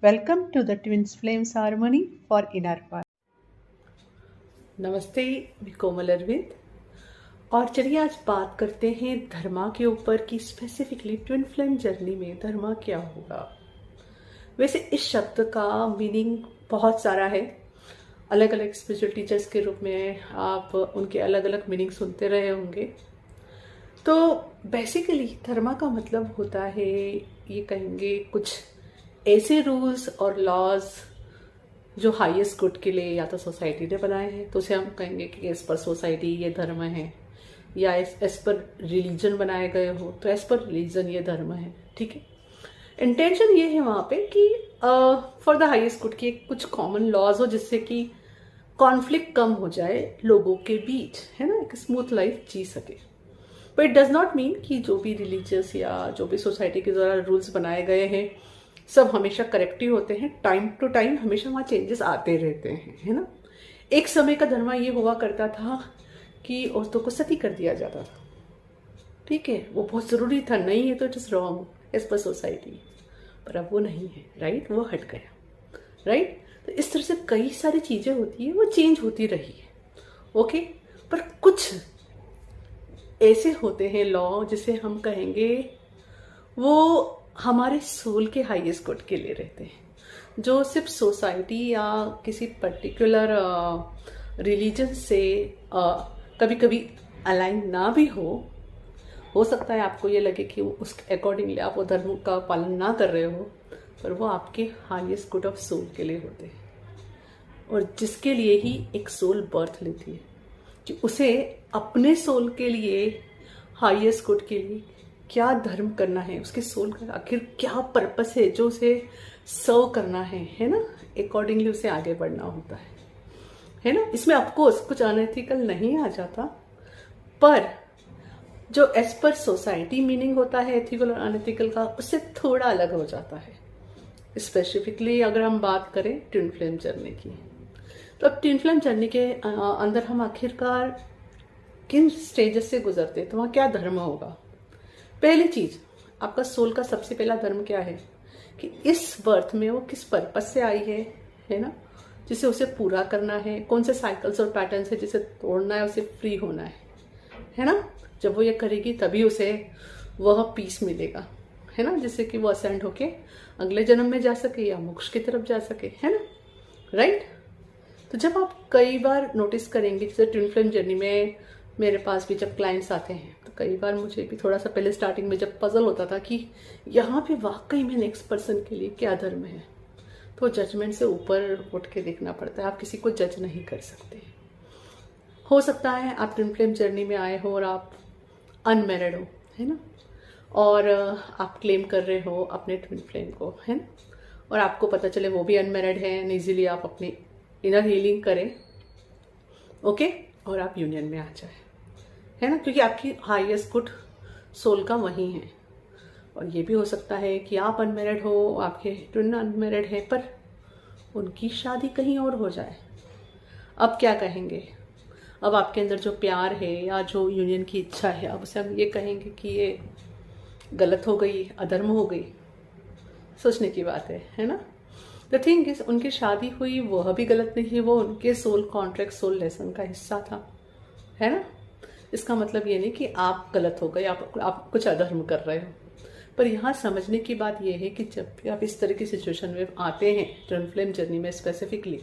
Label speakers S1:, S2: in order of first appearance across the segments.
S1: Welcome to the Twins Flames Harmony for Inner Path.
S2: नमस्ते, मैं कोमल अरविंद। और चलिए आज बात करते हैं धर्मा के ऊपर कि स्पेसिफिकली ट्विन फ्लेम जर्नी में धर्मा क्या होगा। वैसे इस शब्द का मीनिंग बहुत सारा है। अलग अलग स्पिरिचुअल टीचर्स के रूप में आप उनके अलग अलग मीनिंग सुनते रहे होंगे। तो बेसिकली धर्मा का मतलब होता है, ये कहेंगे कुछ ऐसे रूल्स और लॉज जो हाईएस्ट गुड के लिए या तो सोसाइटी ने बनाए हैं, तो उसे हम कहेंगे कि एज पर सोसाइटी ये धर्म है, या एज पर रिलीजन बनाए गए हो तो एज पर रिलीजन ये धर्म है। ठीक है, इंटेंशन ये है वहां पे कि फॉर द हाईएस्ट गुड की कुछ कॉमन लॉज हो जिससे कि कॉन्फ्लिक्ट कम हो जाए लोगों के बीच, है ना, एक स्मूथ लाइफ जी सके। But it does not mean कि जो भी रिलीजियस या जो भी सोसाइटी के द्वारा रूल्स बनाए गए हैं सब हमेशा करेक्ट ही होते हैं। टाइम टू टाइम हमेशा वहाँ चेंजेस आते रहते हैं, है ना। एक समय का धर्म ये हुआ करता था कि औरतों को सती कर दिया जाता था। ठीक है, वो बहुत ज़रूरी था, नहीं है तो it is wrong as per society, पर अब वो नहीं है, राइट, वो हट गया, राइट। तो इस तरह से कई सारी चीज़ें होती है, वो चेंज होती रही है, ओके। पर कुछ ऐसे होते हैं लॉ जिसे हम कहेंगे वो हमारे सोल के हाईएस्ट गुड के लिए रहते हैं, जो सिर्फ सोसाइटी या किसी पर्टिकुलर रिलीजन से कभी कभी अलाइन ना भी हो सकता है आपको ये लगे कि उस अकॉर्डिंगली आप वो धर्म का पालन ना कर रहे हो, पर वो आपके हाईएस्ट गुड ऑफ सोल के लिए होते हैं। और जिसके लिए ही एक सोल बर्थ लेती है कि उसे अपने सोल के लिए, हाईएस्ट गुड के लिए क्या धर्म करना है, उसके सोल का आखिर क्या पर्पस है जो उसे सर्व करना है ना, अकॉर्डिंगली उसे आगे बढ़ना होता है ना। इसमें ऑफकोर्स कुछ अनएथिकल नहीं आ जाता, पर जो एज पर सोसाइटी मीनिंग होता है एथिकल और अनएथिकल का, उससे थोड़ा अलग हो जाता है। स्पेसिफिकली अगर हम बात करें ट्विन फ्लेम जर्नी की, तो अब ट्विन फ्लेम जर्नी के अंदर हम आखिरकार किन स्टेजेस से गुजरते हैं, तो वहाँ क्या धर्म होगा। पहली चीज, आपका सोल का सबसे पहला धर्म क्या है कि इस बर्थ में वो किस पर्पस से आई है ना, जिसे उसे पूरा करना है, कौन से साइकिल्स और पैटर्न्स है जिसे तोड़ना है, उसे फ्री होना है ना। जब वो ये करेगी तभी उसे वह पीस मिलेगा, है ना, जिससे कि वो असेंड होके अगले जन्म में जा सके या मोक्ष की तरफ जा सके, है ना, राइट। तो जब आप कई बार नोटिस करेंगे, जैसे ट्विन फ्लेम जर्नी में मेरे पास भी जब क्लाइंट्स आते हैं तो कई बार मुझे भी थोड़ा सा पहले स्टार्टिंग में जब पजल होता था कि यहाँ पे वाकई में नेक्स्ट पर्सन के लिए क्या धर्म है, तो जजमेंट से ऊपर उठ के देखना पड़ता है। आप किसी को जज नहीं कर सकते। हो सकता है आप ट्विन फ्लेम जर्नी में आए हो और आप अनमैरिड हो, है ना, और आप क्लेम कर रहे हो अपने ट्विन फ्लेम को, है ना, और आपको पता चले वो भी अनमैरिड है, इजीली आप अपनी इनर हीलिंग करें, ओके, और आप यूनियन में आ जाए, है ना, क्योंकि आपकी हाईएस्ट गुड सोल का वही है। और ये भी हो सकता है कि आप अनमैरिड हो, आपके ट्विन अनमैरिड है, पर उनकी शादी कहीं और हो जाए। अब क्या कहेंगे, अब आपके अंदर जो प्यार है या जो यूनियन की इच्छा है, अब उसे हम ये कहेंगे कि ये गलत हो गई, अधर्म हो गई। सोचने की बात है ना। द थिंग इज, उनकी शादी हुई, वह भी गलत नहीं है, वो उनके सोल कॉन्ट्रैक्ट, सोल लेसन का हिस्सा था, है ना। इसका मतलब ये नहीं कि आप गलत हो गए, आप कुछ अधर्म कर रहे हो। पर यहाँ समझने की बात यह है कि जब भी आप इस तरह की सिचुएशन में आते हैं ट्विन फ्लेम जर्नी में स्पेसिफिकली,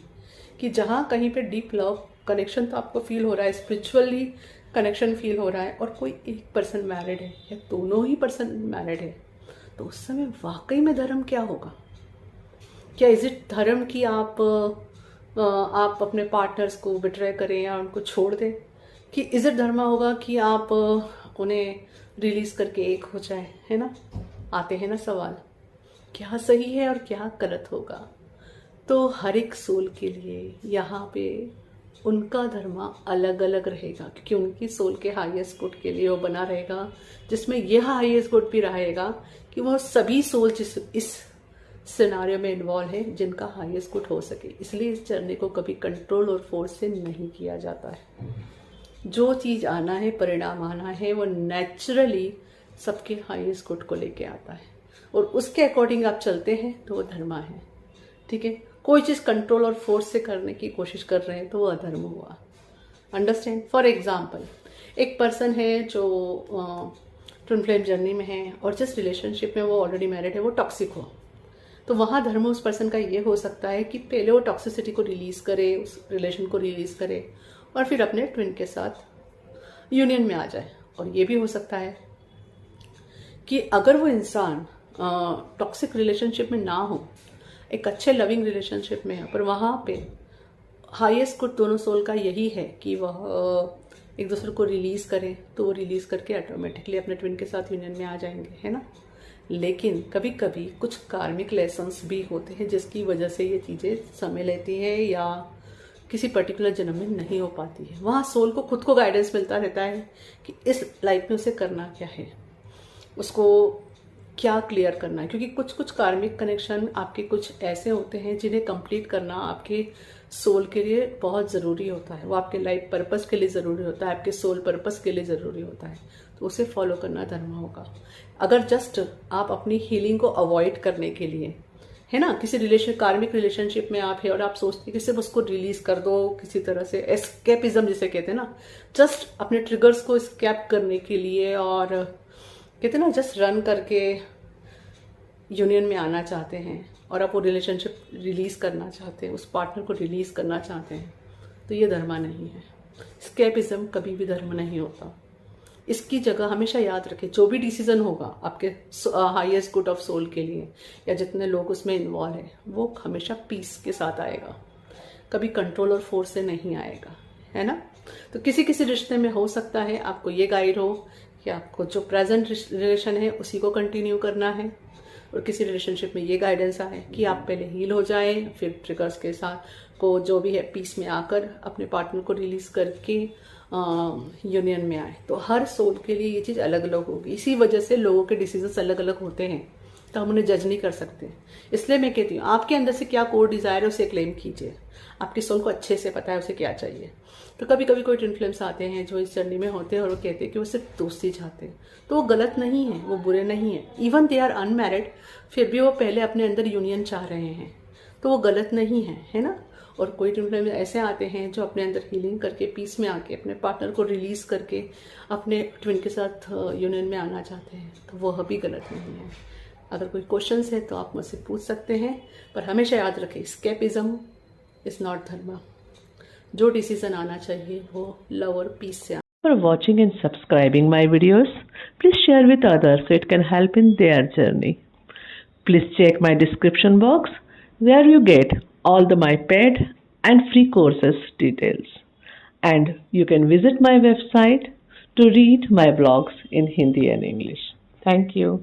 S2: कि जहाँ कहीं पे डीप लव कनेक्शन तो आपको फील हो रहा है, स्पिरिचुअली कनेक्शन फील हो रहा है, और कोई एक पर्सन मैरिड है या दोनों ही पर्सन मैरिड है, तो उस समय वाकई में धर्म क्या होगा। क्या इज इट धर्म कि आप अपने पार्टनर्स को बिट्रे करें या उनको छोड़ दें, कि इज इट धर्म होगा कि आप उन्हें रिलीज करके एक हो जाए, है ना। आते हैं ना सवाल, क्या सही है और क्या गलत होगा। तो हर एक सोल के लिए यहाँ पे उनका धर्म अलग अलग रहेगा, क्योंकि उनकी सोल के हाईएस्ट गुड के लिए वो बना रहेगा, जिसमें यह हाईएस्ट गुड भी रहेगा कि वह सभी सोल जिस इस सिनारियो में इन्वॉल्व है जिनका हाईएस्ट गुड हो सके। इसलिए इस जर्नी को कभी कंट्रोल और फोर्स से नहीं किया जाता है। जो चीज आना है, परिणाम आना है, वो नेचुरली सबके हाईएस्ट गुड को लेके आता है, और उसके अकॉर्डिंग आप चलते हैं तो वो धर्मा है। ठीक है, कोई चीज़ कंट्रोल और फोर्स से करने की कोशिश कर रहे हैं तो वो अधर्म हुआ। अंडरस्टैंड? फॉर एग्जाम्पल, एक पर्सन है जो ट्विन फ्लेम जर्नी में है और जिस रिलेशनशिप में वो ऑलरेडी मैरिड है वो टॉक्सिक हो, तो वहाँ धर्म उस पर्सन का ये हो सकता है कि पहले वो टॉक्सिसिटी को रिलीज करे, उस रिलेशन को रिलीज करे और फिर अपने ट्विन के साथ यूनियन में आ जाए। और ये भी हो सकता है कि अगर वो इंसान टॉक्सिक रिलेशनशिप में ना हो, एक अच्छे लविंग रिलेशनशिप में है, पर वहाँ पे हाईएस्ट गुड दोनों सोल का यही है कि वह एक दूसरे को रिलीज करें, तो वो रिलीज करके ऑटोमेटिकली अपने ट्विन के साथ यूनियन में आ जाएंगे, है ना। लेकिन कभी कभी कुछ कार्मिक लेसन्स भी होते हैं जिसकी वजह से ये चीज़ें समय लेती है या किसी पर्टिकुलर जन्म में नहीं हो पाती है। वहाँ सोल को खुद को गाइडेंस मिलता रहता है कि इस लाइफ में उसे करना क्या है, उसको क्या क्लियर करना है, क्योंकि कुछ कुछ कार्मिक कनेक्शन आपके कुछ ऐसे होते हैं जिन्हें कंप्लीट करना आपके सोल के लिए बहुत ज़रूरी होता है। वो आपके लाइफ पर्पस के लिए ज़रूरी होता है, आपके सोल पर्पस के लिए ज़रूरी होता है, तो उसे फॉलो करना धर्म होगा। अगर जस्ट आप अपनी हीलिंग को अवॉइड करने के लिए, है ना, किसी कार्मिक रिलेशनशिप में आप है और आप सोचते हैं कि सिर्फ उसको रिलीज कर दो, किसी तरह से एस्केपिज्म जिसे कहते हैं ना, जस्ट अपने ट्रिगर्स को एस्केप करने के लिए, और कहते हैं ना जस्ट रन करके यूनियन में आना चाहते हैं और आप वो रिलेशनशिप रिलीज करना चाहते हैं, उस पार्टनर को रिलीज करना चाहते हैं, तो ये धर्म नहीं है। एस्केपिज्म कभी भी धर्म नहीं होता। इसकी जगह हमेशा याद रखें, जो भी डिसीजन होगा आपके हाईएस्ट गुड ऑफ सोल के लिए या जितने लोग उसमें इन्वॉल्व हैं, वो हमेशा पीस के साथ आएगा, कभी कंट्रोल और फोर्स से नहीं आएगा, है ना। तो किसी किसी रिश्ते में हो सकता है आपको ये गाइड हो कि आपको जो प्रेजेंट रिलेशन है उसी को कंटिन्यू करना है, और किसी रिलेशनशिप में ये गाइडेंस आए कि आप पहले हील हो जाए, फिर ट्रिगर्स के साथ को जो भी है पीस में आकर अपने पार्टनर को रिलीज करके यूनियन में आए। तो हर सोल के लिए ये चीज़ अलग अलग होगी। इसी वजह से लोगों के डिसीजंस अलग अलग होते हैं, तो हम उन्हें जज नहीं कर सकते। इसलिए मैं कहती हूँ आपके अंदर से क्या कोर डिजायर है उसे क्लेम कीजिए। आपकी सोल को अच्छे से पता है उसे क्या चाहिए। तो कभी कभी कोई ट्विन फ्लेम्स आते हैं जो इस जर्नी में होते हैं और वो कहते हैं कि वो सिर्फ दोस्ती चाहते हैं, तो वो गलत नहीं है, वो बुरे नहीं है। इवन दे आर अनमैरिड, फिर भी वो पहले अपने अंदर यूनियन चाह रहे हैं, तो वो गलत नहीं है ना। और कोई ट्विन फ्लेम ऐसे आते हैं जो अपने अंदर हीलिंग करके पीस में आके अपने पार्टनर को रिलीज करके अपने ट्विन के साथ यूनियन में आना चाहते हैं, तो वह भी गलत नहीं है। अगर कोई क्वेश्चंस है तो आप मुझसे पूछ सकते हैं, पर हमेशा याद रखें एस्केपिज्म इज नॉट धर्म। जो डिसीजन आना चाहिए वो लव और पीस से।
S3: For watching and subscribing my videos, please share with others so it can help in their journey. Please check my description box where you get all my paid and free courses details. And you can visit my website to read my blogs in Hindi and English. Thank you.